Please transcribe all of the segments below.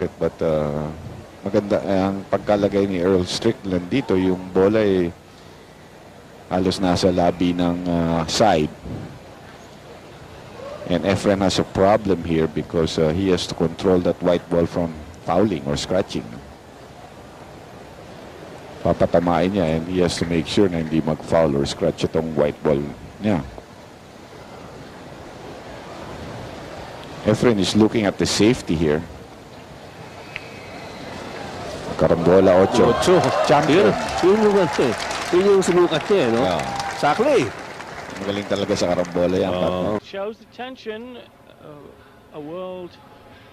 But maganda ang pagkalagay ni Earl Strickland dito. Yung bola ay halos nasa labi ng side. And Efren has a problem here because he has to control that white ball from fouling or scratching. Papatamain niya and he has to make sure na hindi mag-foul or scratch itong white ball niya. Efren is looking at the safety here. Karambola 8. Champion. Yun yung sumukat niya, no? Exactly. Magaling talaga sa karambola yan. Shows the tension. A world,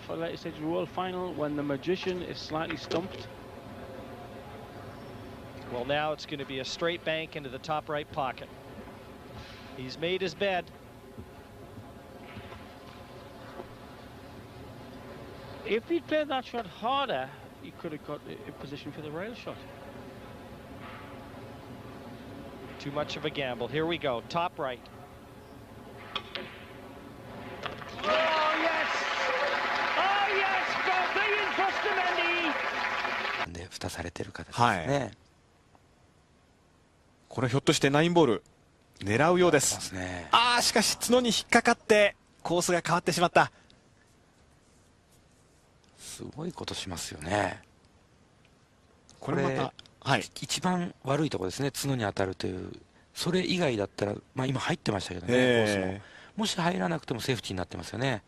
for late stage world final, when the magician is slightly stumped. Well, now it's going to be a straight bank into the top right pocket. He's made his bed. If he'd played that shot harder, he could have got a position for the rail shot. Too much of a gamble. Here we go. Top right. Oh, yes! Oh, yes! Brazilian Bustamante! で蓋されてる形ですね。はい。これひょっとして9ボール狙うようです。ああ、しかし角に引っかかってコースが変わってしまった。すごいことしますよね。これまた、はい、一番悪いところですね。角に当たるという。それ以外だったら、まあ今入ってましたけどね。コースももし入らなくてもセーフティーになってますよね。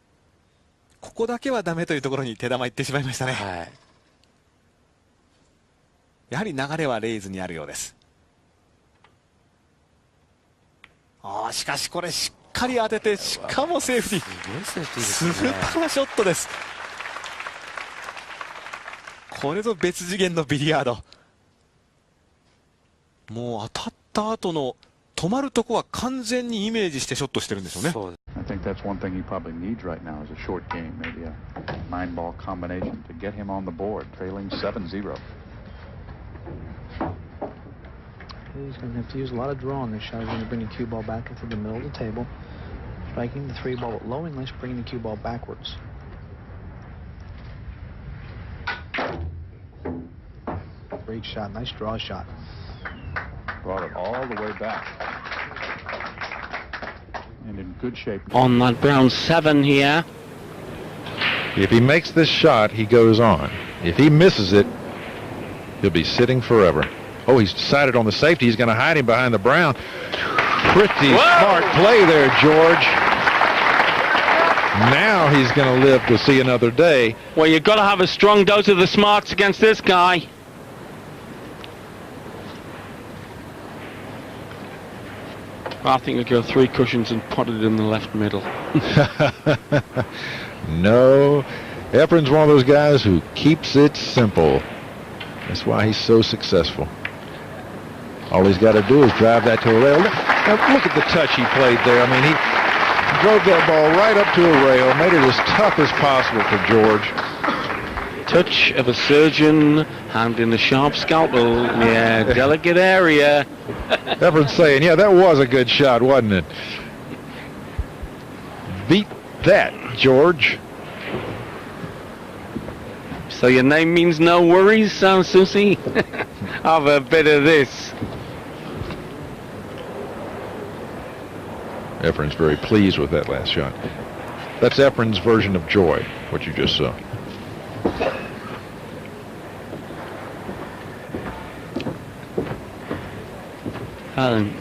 ここだけはダメというところに手玉いってしまいましたね。はい。やはり流れはレイズにあるようです。ああ、しかしこれしっかり当てて、しかもセーフティー。すごいセーフティーですね。スーパーショットです。これぞ別次元のビリヤード。もう当たった後の止まるとこは完全にイメージしてショットしてるんでしょうね。I think that's one thing he probably needs right now is a short game, maybe a 9-ball combination to get him on the board, trailing 7-0. He's going to have to use a lot of draw on this shot. He's going to bring the cue ball back into the middle of the table, striking the 3-ball at low English, bringing the cue ball backwards. Great shot, nice draw shot. Brought it all the way back. And in good shape. On that brown 7 here. If he makes this shot, he goes on. If he misses it, he'll be sitting forever. Oh, he's decided on the safety. He's going to hide him behind the brown. Pretty smart play there, George. Now he's going to live to see another day. Well, you've got to have a strong dose of the smarts against this guy. I think he'll go 3 cushions and put it in the left middle. No. Efren's one of those guys who keeps it simple. That's why he's so successful. All he's got to do is drive that to a rail. Now look at the touch he played there. I mean, he drove that ball right up to a rail, made it as tough as possible for George. Touch of a surgeon, hand in a sharp scalpel. Yeah, delicate area. Efren's saying, yeah, that was a good shot, wasn't it? Beat that, George. So your name means no worries, Susie? Have a bit of this. Efren's very pleased with that last shot. That's Efren's version of joy, what you just saw. Alan,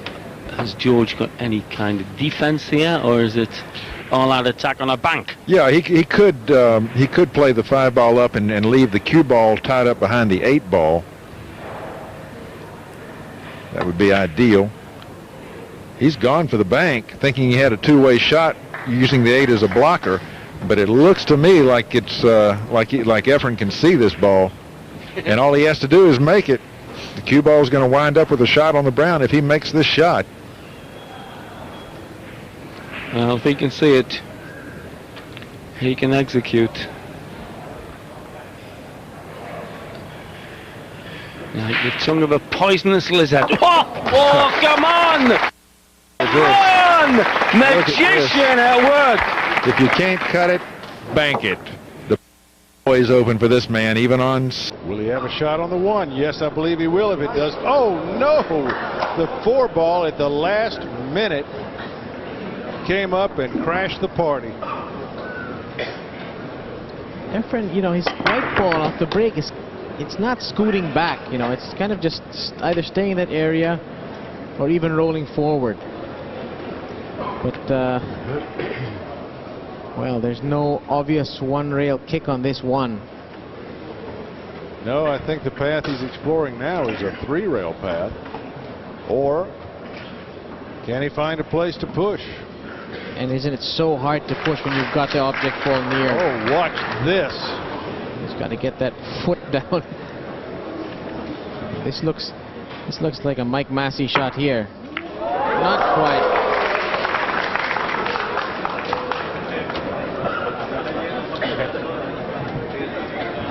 has George got any kind of defense here, or is it all-out attack on a bank? Yeah, he could play the 5-ball up and leave the cue ball tied up behind the 8-ball. That would be ideal. He's gone for the bank, thinking he had a two-way shot using the 8 as a blocker, but it looks to me like it's like Efren can see this ball, and all he has to do is make it. The cue ball is going to wind up with a shot on the brown if he makes this shot. Well, if he can see it, he can execute. Like the tongue of a poisonous lizard. Oh, come on! Come on! Magician at work! If you can't cut it, bank it. The Always open for this man, even on. Will he have a shot on the one? Yes, I believe he will if it does. Oh, no! The 4-ball at the last minute came up and crashed the party. Efren, you know, his white ball off the break it's not scooting back, you know, it's kind of just either staying in that area or even rolling forward. But, well, there's no obvious one-rail kick on this one. No, I think the path he's exploring now is a 3-rail path. Or can he find a place to push? And isn't it so hard to push when you've got the object fall near? Oh, watch this. He's got to get that foot down. This looks like a Mike Massey shot here. Not quite.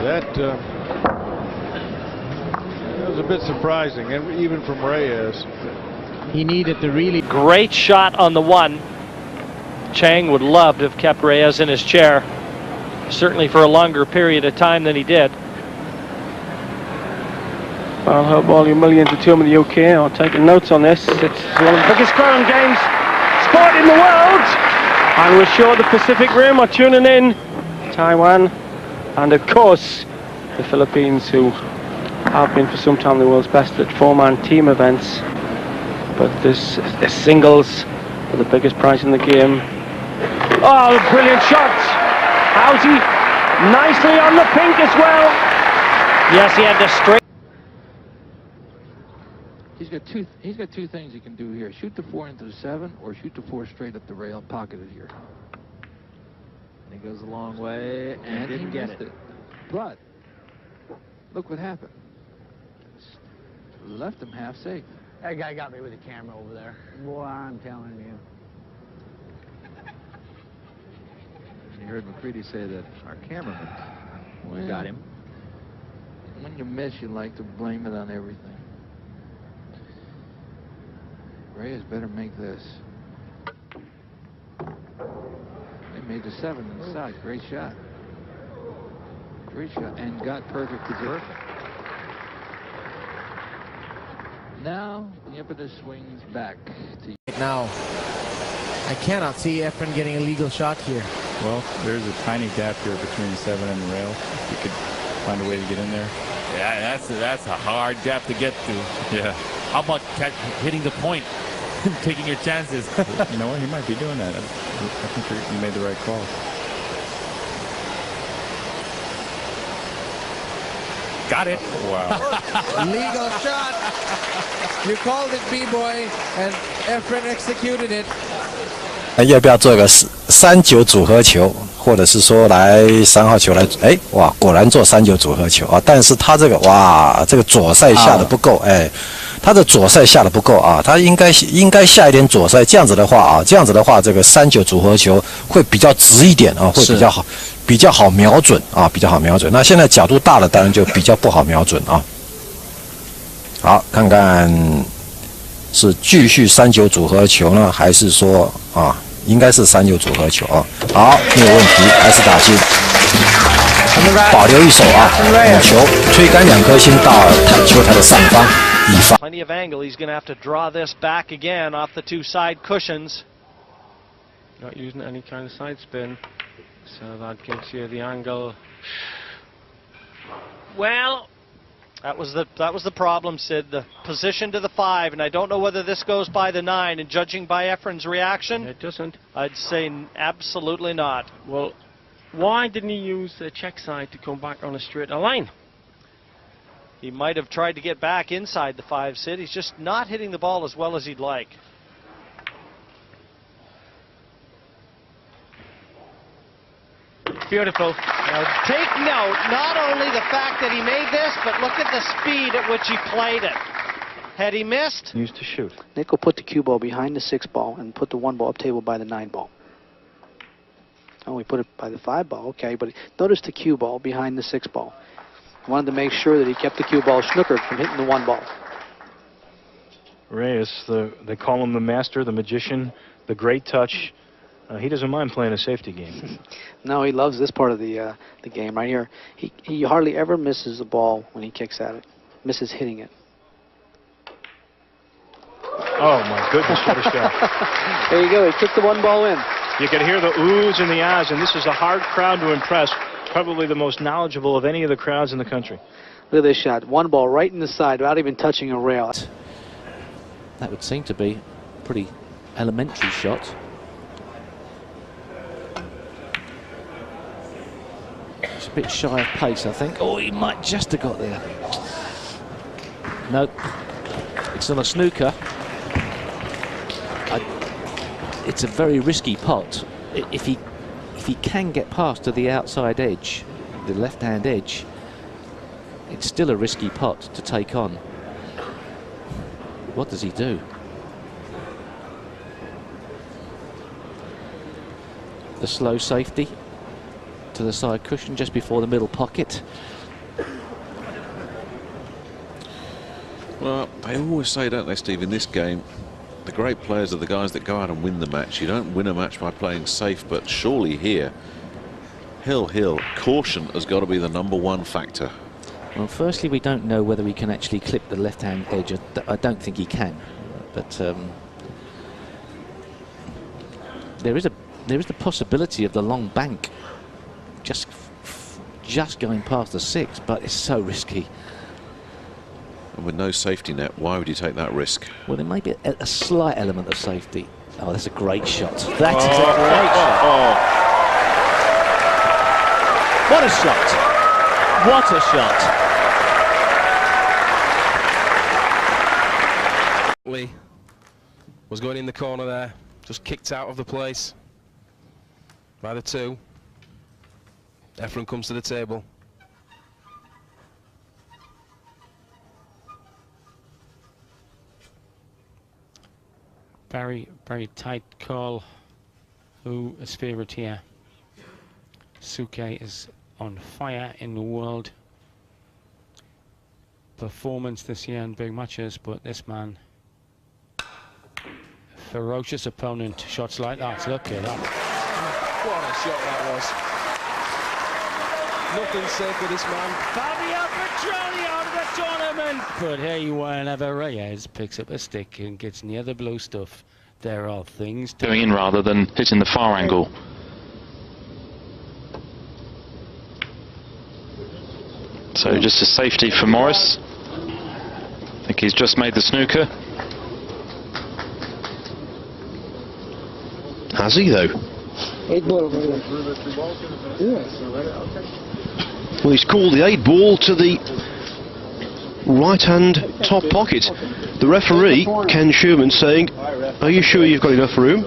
That was a bit surprising, and even from Reyes. He needed to really... Great shot on the one. Chang would love to have kept Reyes in his chair, certainly for a longer period of time than he did. Well, I hope all you millions of them in the UK are taking notes on this. It's one of the biggest curling games sport in the world, and we're sure the Pacific Rim are tuning in. Taiwan, and of course the Philippines, who have been for some time the world's best at 4-man team events. But this singles are the biggest prize in the game. Oh, brilliant shot! Housey nicely on the pink as well. Yes, he had to straight. He's got two things he can do here: shoot the 4 into the 7, or shoot the 4 straight up the rail, pocketed here. And he goes a long way and didn't get it. But look what happened. Left him half safe. That guy got me with the camera over there. Boy, I'm telling you. You heard McCready say that our cameraman got him. When you miss, you like to blame it on everything. Reyes better make this. They made the 7 inside. Great shot. Great shot. And got perfect position. Now the impetus swings back to you. Now, I cannot see Efren getting a legal shot here. Well, there's a tiny gap here between the 7 and the rail. You could find a way to get in there. Yeah, that's a hard gap to get to. Yeah. How about hitting the point, taking your chances? You know what? He might be doing that. I think you made the right call. Got it. Wow. Legal shot. You called it, B-boy, and Efren executed it. 要不要做个3-9组合球，或者是说来3号球来？哎，哇，果然做3-9组合球啊！但是他这个哇，这个左塞下的不够，哎，他的左塞下的不够啊，他应该下一点左塞，这样子的话，这个3-9组合球会比较直一点啊，会比较好瞄准啊，比较好瞄准。那现在角度大了，当然就比较不好瞄准啊。好，看看是继续3-9组合球呢，还是说啊？ 应该是3-9组合球啊，好，没有问题，还是打进，保留一手啊，母球推杆2颗星到球台的上方，以防。 Plenty of angle. He's going to have to draw this back again off the 2 side cushions. Not using any kind of side spin, so that gives you the angle. Well, that was the problem, Sid. The position to the 5, and I don't know whether this goes by the 9. And judging by Efren's reaction, it doesn't. I'd say absolutely not. Well, why didn't he use the check side to come back on a straight line? He might have tried to get back inside the 5, Sid. He's just not hitting the ball as well as he'd like. Beautiful. Now take note, not only the fact that he made this, but look at the speed at which he played it. Had he missed? Used to shoot. Nick will put the cue ball behind the 6 ball and put the 1 ball up table by the 9 ball. Oh, we put it by the 5 ball, okay, but notice the cue ball behind the 6 ball. He wanted to make sure that he kept the cue ball snookered from hitting the 1 ball. Reyes, they call him the master, the magician, the great touch. He doesn't mind playing a safety game. No, he loves this part of the game right here. He hardly ever misses the ball when he kicks at it. Misses hitting it. Oh my goodness, what a shot. There you go, he kicked the one ball in. You can hear the oohs and the ahs, and this is a hard crowd to impress. Probably the most knowledgeable of any of the crowds in the country. Look at this shot. One ball right in the side without even touching a rail. That would seem to be a pretty elementary shot. It's a bit shy of pace, I think. Oh, he might just have got there. Nope. It's on a snooker. It's a very risky pot. If he can get past to the outside edge, the left-hand edge, it's still a risky pot to take on. What does he do? The slow safety to the side cushion just before the middle pocket. Well, they always say, don't they, Steve, in this game, the great players are the guys that go out and win the match. You don't win a match by playing safe, but surely here, Hill, caution has got to be the #1 factor. Well, firstly, we don't know whether he can actually clip the left-hand edge. I don't think he can, but there is the possibility of the long bank just going past the 6, but it's so risky. And with no safety net, why would you take that risk? Well, there may be a slight element of safety. Oh, that's a great shot. That is a great shot. What a shot! What a shot! Lee was going in the corner there, just kicked out of the place by the 2. Efren comes to the table. Very tight call. Who is favourite here? Suke is on fire in the world performance this year in big matches, but this man, ferocious opponent. Shots like that, look at that. What a shot that was. Nothing said for this man. Fabio Petroni out of the tournament. But hey, whenever Reyes picks up a stick and gets near the blue stuff, there are things going in rather than hitting the far angle. So just a safety for Morris. I think he's just made the snooker. Has he though? 8 ball. Well, he's called the 8 ball to the right-hand top pocket. The referee, Ken Sherman, saying, are you sure you've got enough room?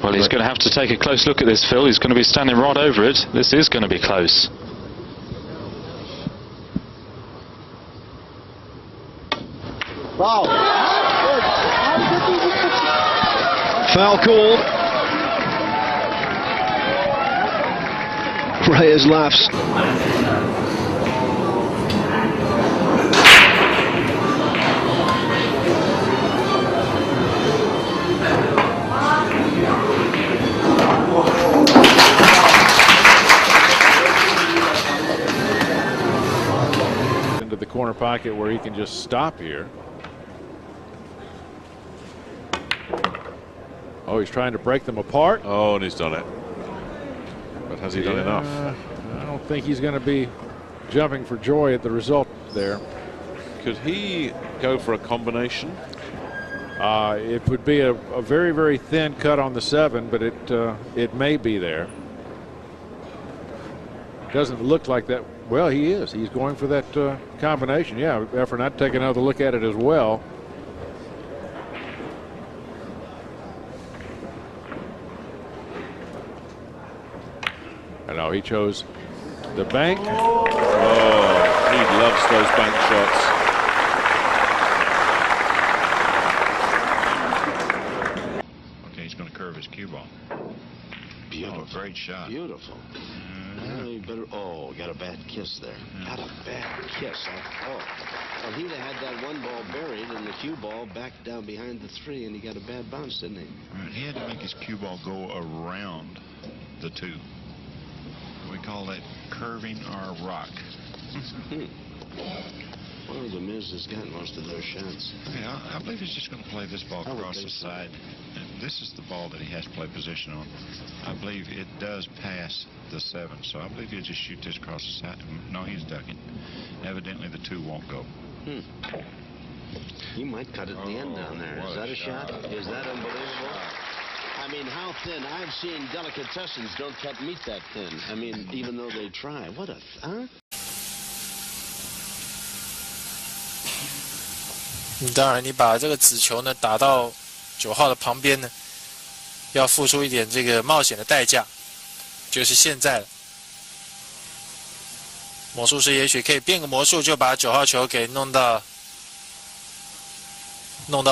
Well, he's going to have to take a close look at this, Phil. He's going to be standing right over it. This is going to be close. Wow. Foul call. Reyes laughs. Into the corner pocket where he can just stop here. Oh, he's trying to break them apart. Oh, and he's done it. But has he done enough? I don't think he's going to be jumping for joy at the result there. Could he go for a combination? It would be a very, very thin cut on the 7, but it may be there. Doesn't look like that. Well, he is. He's going for that combination. Yeah, Efren, I'd take another look at it as well. I know he chose the bank. Oh, he loves those bank shots. Okay, he's going to curve his cue ball. Beautiful. Oh, great shot. Beautiful. You better. Oh, got a bad kiss there. Got a bad kiss. Oh. Well, he'd have had that 1 ball buried and the cue ball back down behind the 3, and he got a bad bounce, didn't he? Right, he had to make his cue ball go around the two. We call that curving our rock. Well, the Miz has got most of those shots. Yeah, I believe he's just going to play this ball across the side. And this is the ball that he has to play position on. I believe it does pass the 7, so I believe he'll just shoot this across the side. No, he's ducking. Evidently, the 2 won't go. He might cut it at the end down there. Is that a shot? Is that unbelievable? I mean, how thin? I've seen delicatessens don't cut meat that thin. I mean, even though they try. What a... Huh? 当然，你把这个子球呢打到9号的旁边呢，要付出一点这个冒险的代价，就是现在了。魔术师也许可以变个魔术，就把9号球给弄到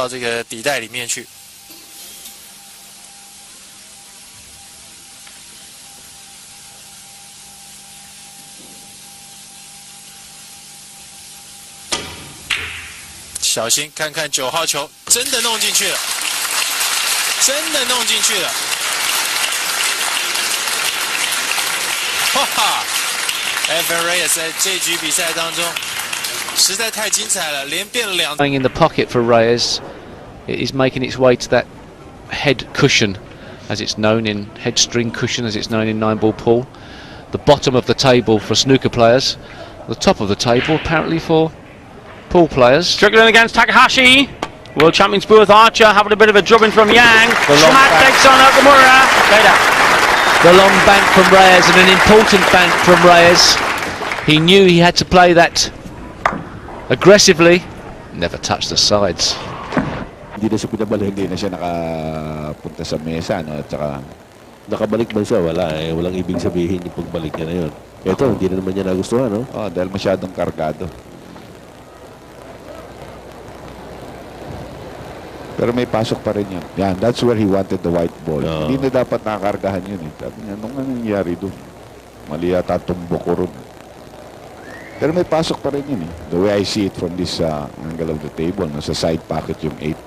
这个底袋里面去。小心，看看9号球真的弄进去了，真的弄进去了！哈哈 ，Efren Reyes 在这局比赛当中实在太精彩了，连变2。Going in the pocket for Reyes, it is making its way to that head cushion, as it's known in head string cushion, as it's known in 9-ball pool. The bottom of the table for snooker players, the top of the table apparently for pool players. Struggling against Takahashi. World champions Booth Archer having a bit of a drubbing from Yang. Schmack takes on Okamura. The long bank from Reyes, and an important bank from Reyes. He knew he had to play that aggressively. Never touched the sides. Hindi na siya pinabalik. Hindi na siya nakapunta sa mesa, no? At saka nakabalik man siya, wala eh. Walang ibig sabihin yung pagbalik niya na yun. Ito, hindi na naman niya nagustuhan, no? Dahil masyadong kargado. Pero may pasok pa rin yun. Yan, that's where he wanted the white ball. Hindi na dapat nakakargahan yun. Sabi niya, anong nangyayari doon? Mali yata tumbok ko ron. Pero may pasok pa rin yun. The way I see it from this angle of the table, nasa side pocket yung 8.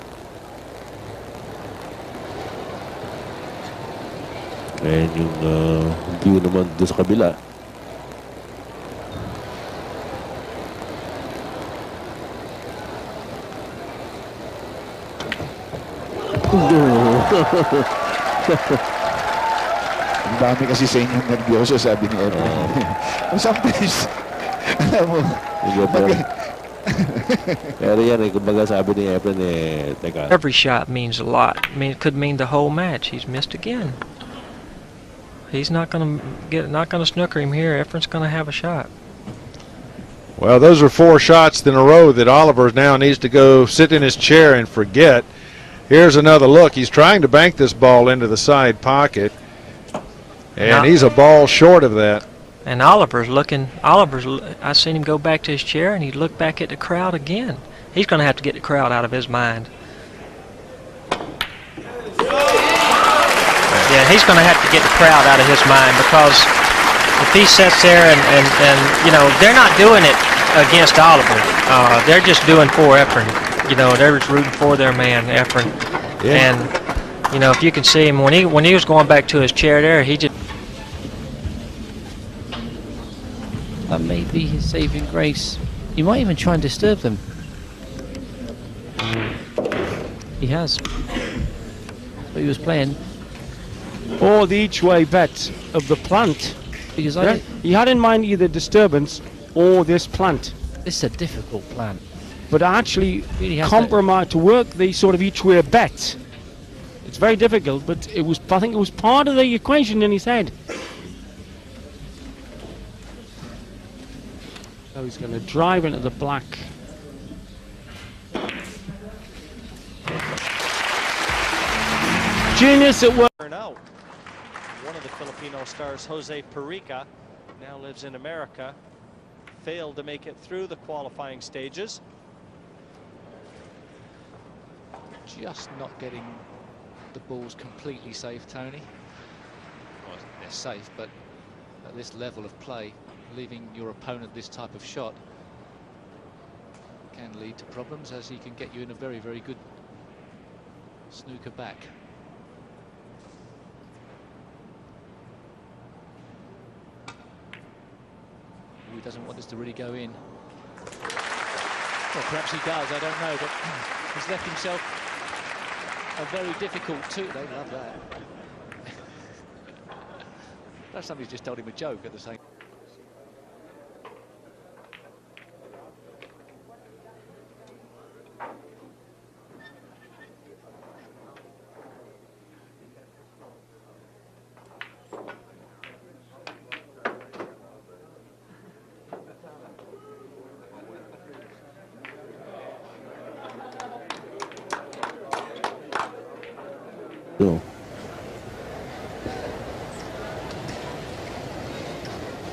And yung view naman doon sa kabila. Ang dami kasi sa inyong nervyoso, sabi ni Efren. Sometimes, alam mo, pero yan eh, kumbaga sabi ni Efren teka. Every shot means a lot. I mean, it could mean the whole match. He's missed again. He's not going to snooker him here. Efren's going to have a shot. Well, those are 4 shots in a row that Oliver now needs to go sit in his chair and forget. Here's another look. He's trying to bank this ball into the side pocket, and he's a ball short of that. And Oliver's looking. I seen him go back to his chair, and he looked back at the crowd again. He's going to have to get the crowd out of his mind. Yeah, he's going to have to get the crowd out of his mind, because if he sits there and you know, they're not doing it against Oliver. They're just doing for Efren. You know, they're just rooting for their man, Efren. Yeah. And, you know, if you can see him, when he was going back to his chair there, he just... That may be his saving grace. He might even try and disturb them. He has. But he was playing. Or the each-way bet of the plant. Because he had in mind either disturbance or this plant. This is a difficult plant. But actually really compromise to work the sort of each-way bet. It's very difficult, but it was. I think it was part of the equation in his head. So he's going to drive into the black. Genius at work. Out. One of the Filipino stars, Jose Perica, now lives in America, failed to make it through the qualifying stages. Just not getting the balls completely safe, Tony. Well, they're safe, but at this level of play, leaving your opponent this type of shot can lead to problems, as he can get you in a very, very good snooker back. he doesn't want this to really go in. Well, perhaps he does, I don't know, but he's left himself a very difficult two. They love that. Perhaps somebody's just told him a joke at the same.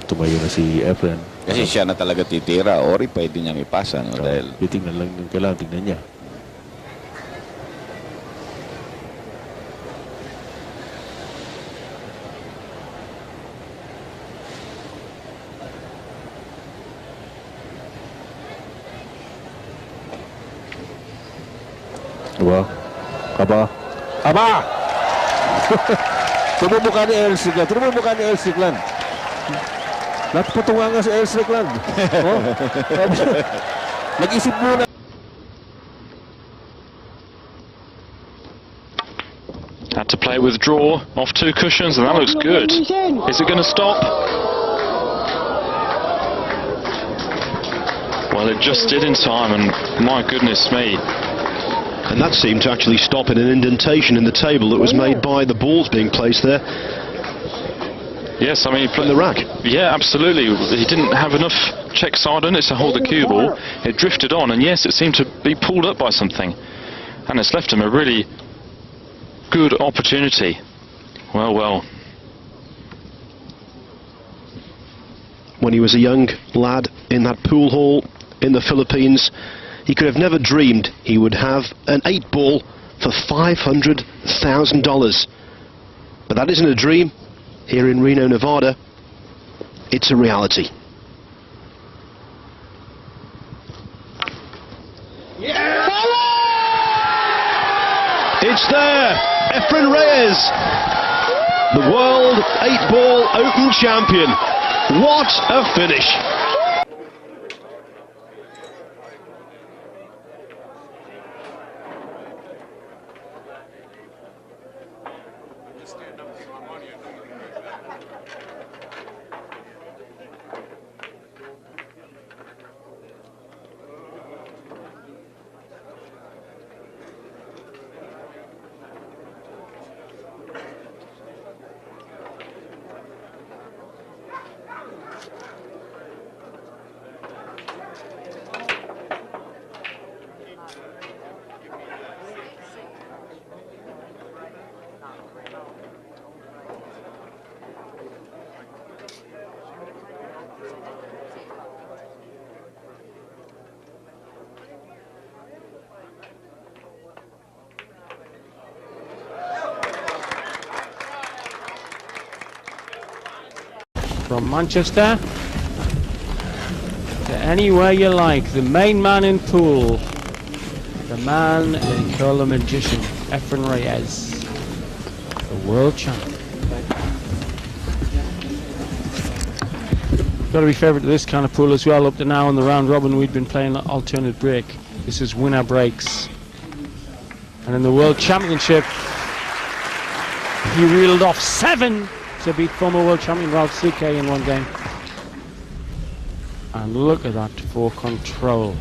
Tumayo na si Efren. Kasi siya na talaga titira. Ori pwede niyang ipasa. No? Dahil titingnan lang yung kailangan tingnan niya. Aba. Aba. Aba! Tignan mo mukha ni El Siglan. Tignan mo mukha ni El Siglan. Natutunga nga si El Siglan. Oh. Nag-isip muna. Had to play with draw off 2 cushions, and that looks good. Is it going to stop? Well, it just did in time, and my goodness me. And that seemed to actually stop in an indentation in the table that was made by the balls being placed there. Yes, I mean, he played the rack. Yeah, absolutely. He didn't have enough check side on it to hold the cue ball. It drifted on, and yes, it seemed to be pulled up by something. And it's left him a really good opportunity. Well, well. When he was a young lad in that pool hall in the Philippines, he could have never dreamed he would have an 8-ball for $500,000. But that isn't a dream. Here in Reno, Nevada, it's a reality. Yeah! It's there! Efren Reyes, the world 8-ball open champion. What a finish! From Manchester to anywhere you like, the main man in pool, the man they call the magician, Efren Reyes, the world champion. Got to be favourite to this kind of pool as well. Up to now in the round robin we've been playing alternate break. This is winner breaks. And in the World Championship he reeled off 7 to beat former world champion Ralph CK in one game. And look at that for control.